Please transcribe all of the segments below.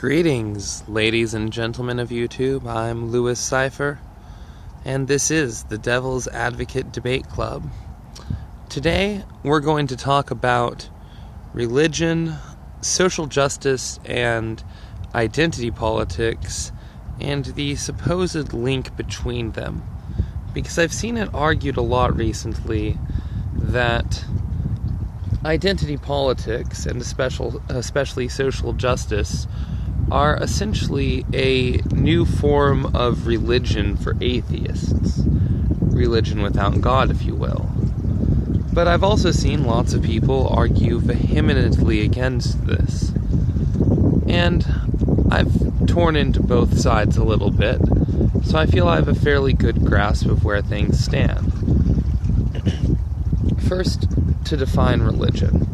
Greetings, ladies and gentlemen of YouTube. I'm Cipher, and this is the Devil's Advocate Debate Club. Today, we're going to talk about religion, social justice, and identity politics, and the supposed link between them. Because I've seen it argued a lot recently that identity politics, and especially social justice, are essentially a new form of religion for atheists. Religion without God, if you will. But I've also seen lots of people argue vehemently against this. And I've torn into both sides a little bit, so I feel I have a fairly good grasp of where things stand. First, to define religion.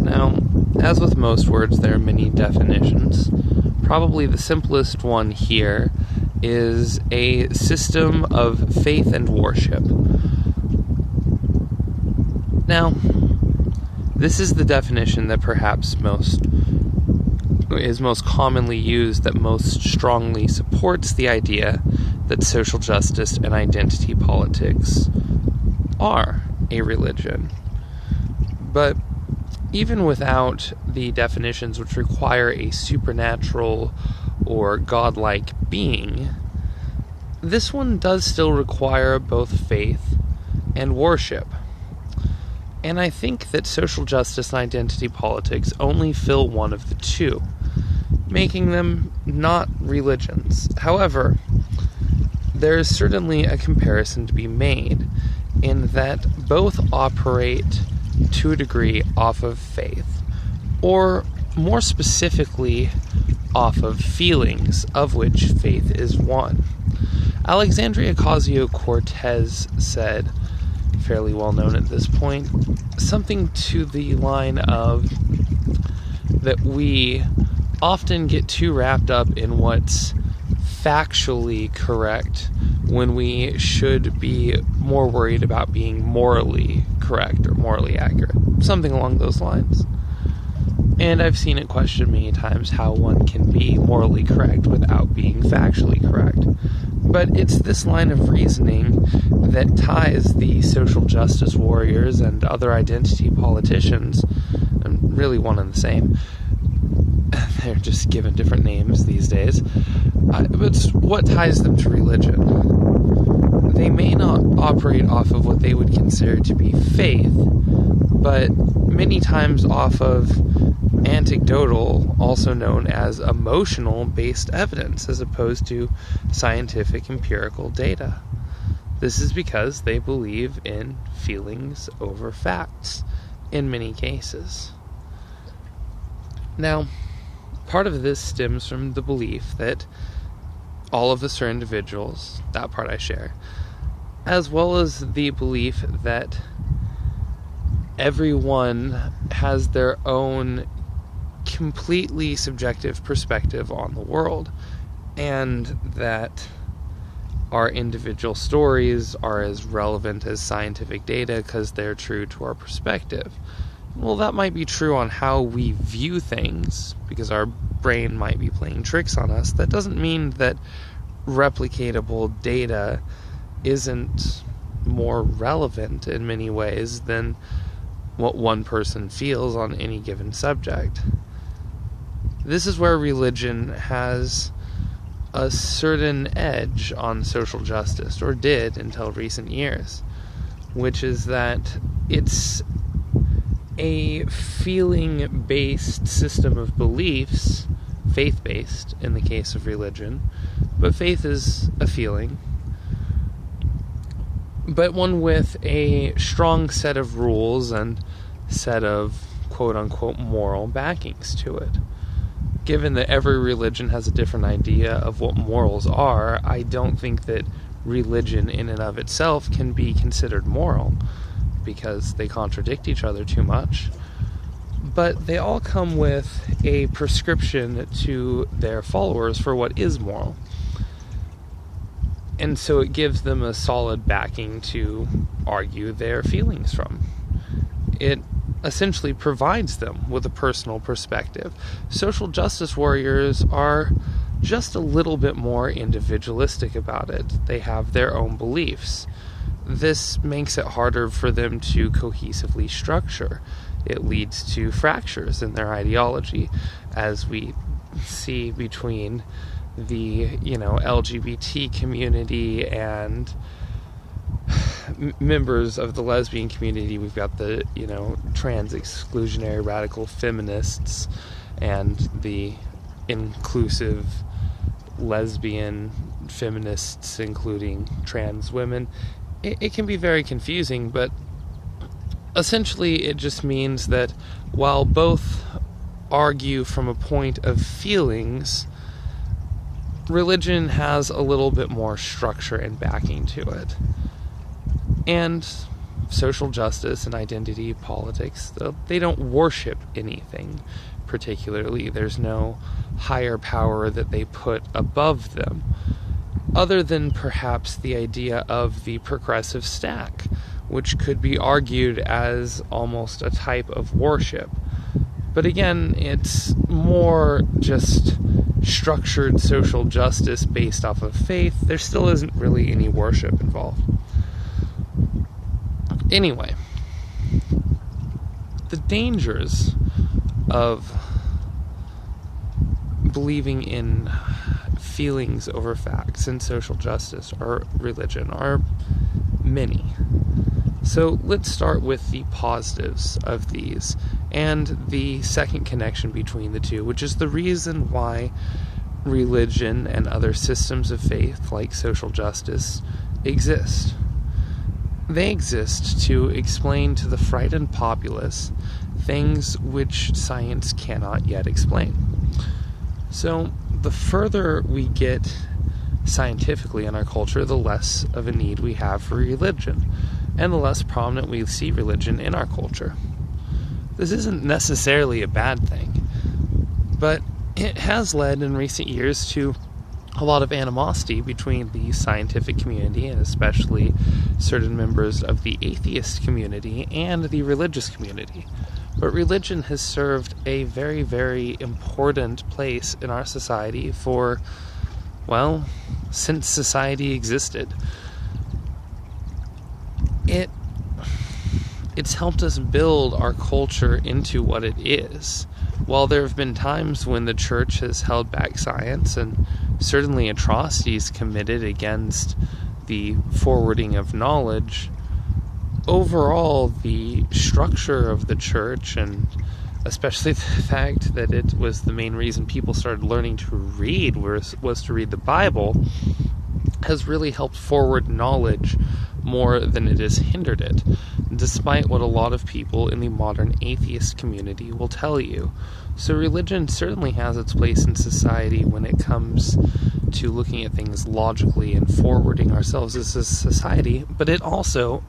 Now, as with most words, there are many definitions. Probably the simplest one here is a system of faith and worship. Now, this is the definition that perhaps is most commonly used, that most strongly supports the idea that social justice and identity politics are a religion. But even without the definitions which require a supernatural or godlike being, this one does still require both faith and worship. And I think that social justice and identity politics only fill one of the two, making them not religions. However, there is certainly a comparison to be made in that both operate to a degree off of faith, or more specifically off of feelings, of which faith is one. Alexandria Ocasio-Cortez said, fairly well known at this point, something to the line of that we often get too wrapped up in what's factually correct when we should be more worried about being morally correct or morally accurate. Something along those lines. And I've seen it questioned many times how one can be morally correct without being factually correct. But it's this line of reasoning that ties the social justice warriors and other identity politicians, and really one and the same. They're just given different names these days. But it's what ties them to religion. They may not operate off of what they would consider to be faith, but many times off of anecdotal, also known as emotional-based evidence, as opposed to scientific empirical data. This is because they believe in feelings over facts, in many cases. Now, part of this stems from the belief that all of us are individuals, that part I share, as well as the belief that everyone has their own completely subjective perspective on the world, and that our individual stories are as relevant as scientific data because they're true to our perspective. Well, that might be true on how we view things, because our brain might be playing tricks on us. That doesn't mean that replicatable data isn't more relevant in many ways than what one person feels on any given subject. This is where religion has a certain edge on social justice, or did until recent years, which is that it's a feeling-based system of beliefs, faith-based in the case of religion, but faith is a feeling, but one with a strong set of rules and set of quote-unquote moral backings to it. Given that every religion has a different idea of what morals are, I don't think that religion in and of itself can be considered moral, because they contradict each other too much. But they all come with a prescription to their followers for what is moral. And so it gives them a solid backing to argue their feelings from. It essentially provides them with a personal perspective. Social justice warriors are just a little bit more individualistic about it. They have their own beliefs. This makes it harder for them to cohesively structure. It leads to fractures in their ideology, as we see between the, LGBT community and members of the lesbian community. We've got the, trans exclusionary radical feminists and the inclusive lesbian feminists, including trans women. It can be very confusing, but essentially it just means that while both argue from a point of feelings, religion has a little bit more structure and backing to it. And social justice and identity politics, they don't worship anything particularly. There's no higher power that they put above them, other than perhaps the idea of the progressive stack, which could be argued as almost a type of worship. But again, it's more just structured social justice based off of faith. There still isn't really any worship involved. Anyway, the dangers of believing in feelings over facts and social justice or religion are many. So let's start with the positives of these and the second connection between the two, which is the reason why religion and other systems of faith like social justice exist. They exist to explain to the frightened populace things which science cannot yet explain. So the further we get scientifically in our culture, the less of a need we have for religion, and the less prominent we see religion in our culture. This isn't necessarily a bad thing, but it has led in recent years to a lot of animosity between the scientific community, and especially certain members of the atheist community and the religious community. But religion has served a very, very important place in our society for, well, since society existed. It's helped us build our culture into what it is. While there have been times when the church has held back science and certainly atrocities committed against the forwarding of knowledge, overall the structure of the church, and especially the fact that it was the main reason people started learning to read was to read the Bible, has really helped forward knowledge more than it has hindered it, despite what a lot of people in the modern atheist community will tell you. So religion certainly has its place in society when it comes to looking at things logically and forwarding ourselves as a society, but it also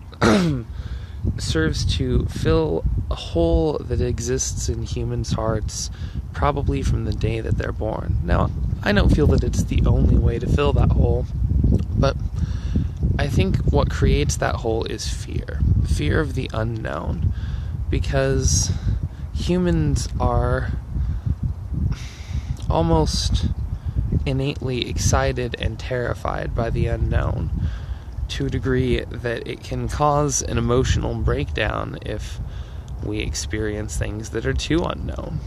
serves to fill a hole that exists in humans' hearts probably from the day that they're born. Now, I don't feel that it's the only way to fill that hole, but I think what creates that hole is fear of the unknown, because humans are almost innately excited and terrified by the unknown to a degree that it can cause an emotional breakdown if we experience things that are too unknown.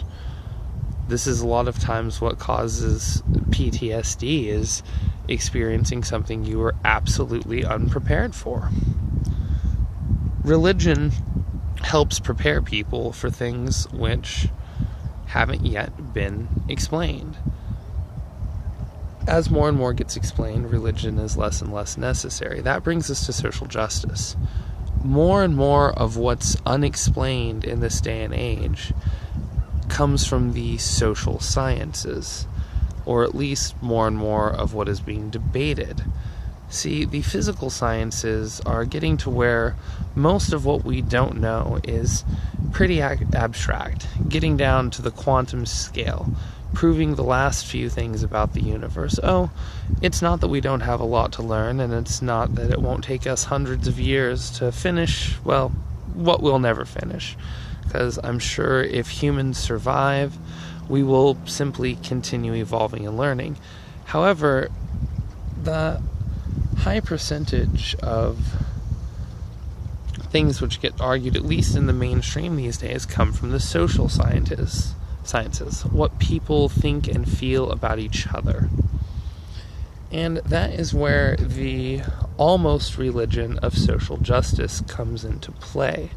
This is a lot of times what causes PTSD, is experiencing something you were absolutely unprepared for. Religion helps prepare people for things which haven't yet been explained. As more and more gets explained, religion is less and less necessary. That brings us to social justice. More and more of what's unexplained in this day and age comes from the social sciences, or at least more and more of what is being debated. See, the physical sciences are getting to where most of what we don't know is pretty abstract, getting down to the quantum scale, proving the last few things about the universe. Oh, it's not that we don't have a lot to learn, and it's not that it won't take us hundreds of years to finish, well, what we'll never finish. because I'm sure if humans survive, we will simply continue evolving and learning. However, the high percentage of things which get argued, at least in the mainstream these days, come from the social sciences, what people think and feel about each other. And that is where the almost religion of social justice comes into play.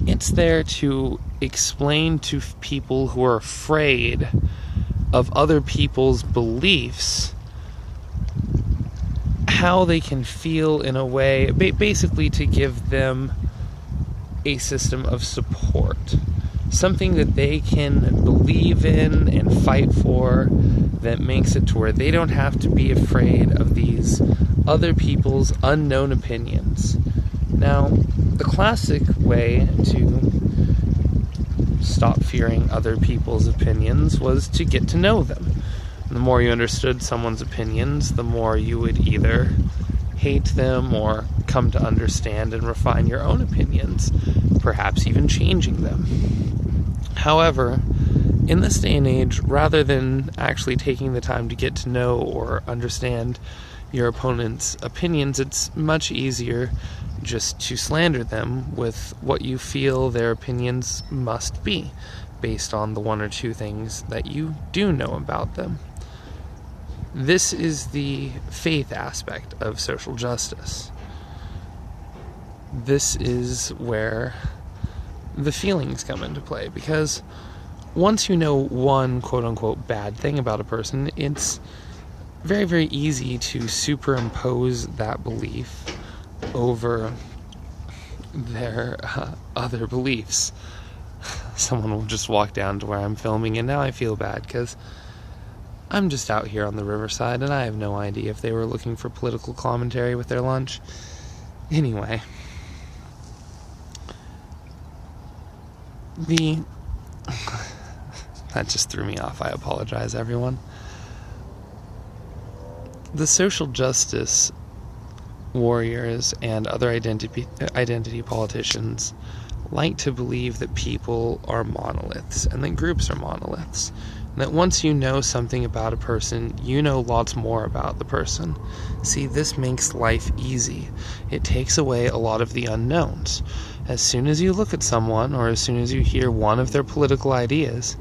It's there to explain to people who are afraid of other people's beliefs how they can feel in a way, basically to give them a system of support. Something that they can believe in and fight for, that makes it to where they don't have to be afraid of these other people's unknown opinions. Now, the classic way to stop fearing other people's opinions was to get to know them. The more you understood someone's opinions, the more you would either hate them or come to understand and refine your own opinions, perhaps even changing them. However, in this day and age, rather than actually taking the time to get to know or understand your opponent's opinions, it's much easier just to slander them with what you feel their opinions must be, based on the one or two things that you do know about them. This is the faith aspect of social justice. This is where the feelings come into play, because once you know one quote-unquote bad thing about a person, it's very, very easy to superimpose that belief over their other beliefs. Someone will just walk down to where I'm filming, and now I feel bad because I'm just out here on the riverside and I have no idea if they were looking for political commentary with their lunch. Anyway, that just threw me off. I apologize, everyone. The social justice warriors and other identity politicians like to believe that people are monoliths and that groups are monoliths. And that once you know something about a person, you know lots more about the person. See, this makes life easy. It takes away a lot of the unknowns. As soon as you look at someone, or as soon as you hear one of their political ideas,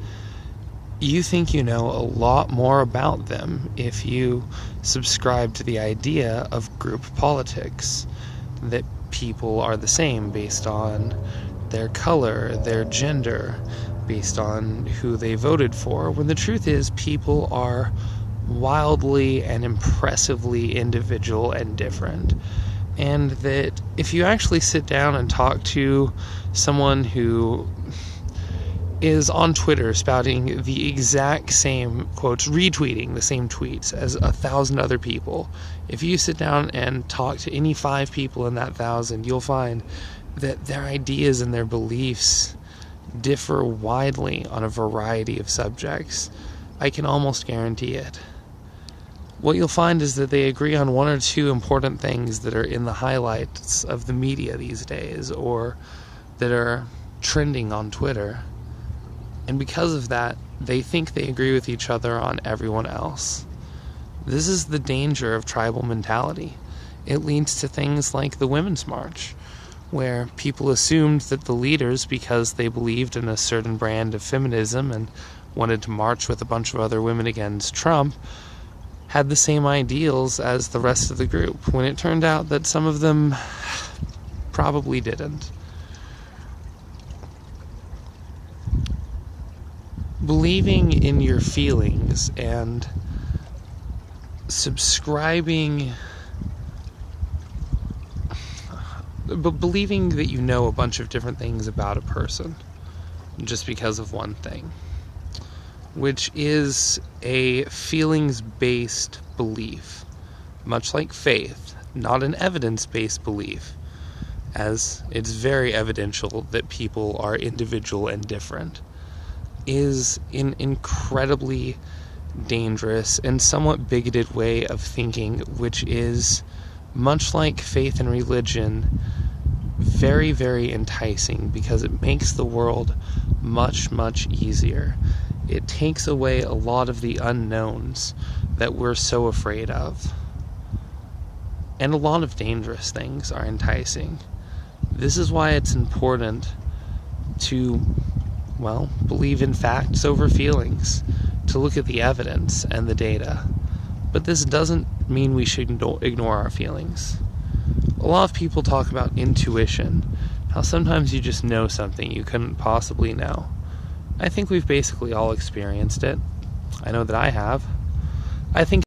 you think you know a lot more about them if you subscribe to the idea of group politics, that people are the same based on their color, their gender, based on who they voted for, when the truth is people are wildly and impressively individual and different. And that if you actually sit down and talk to someone who is on Twitter spouting the exact same quotes, retweeting the same tweets as 1,000 other people, if you sit down and talk to any 5 people in that 1,000, you'll find that their ideas and their beliefs differ widely on a variety of subjects. I can almost guarantee it. What you'll find is that they agree on 1 or 2 important things that are in the highlights of the media these days, or that are trending on Twitter. And because of that, they think they agree with each other on everyone else. This is the danger of tribal mentality. It leads to things like the Women's March, where people assumed that the leaders, because they believed in a certain brand of feminism and wanted to march with a bunch of other women against Trump, had the same ideals as the rest of the group, when it turned out that some of them probably didn't. Believing in your feelings and believing that you know a bunch of different things about a person just because of one thing, which is a feelings-based belief, much like faith, not an evidence-based belief, as it's very evidential that people are individual and different, is an incredibly dangerous and somewhat bigoted way of thinking, which is, much like faith and religion, very, very enticing because it makes the world much, much easier. It takes away a lot of the unknowns that we're so afraid of. And a lot of dangerous things are enticing. This is why it's important to, well, believe in facts over feelings, to look at the evidence and the data. But this doesn't mean we should ignore our feelings. A lot of people talk about intuition, how sometimes you just know something you couldn't possibly know. I think we've basically all experienced it. I know that I have. I think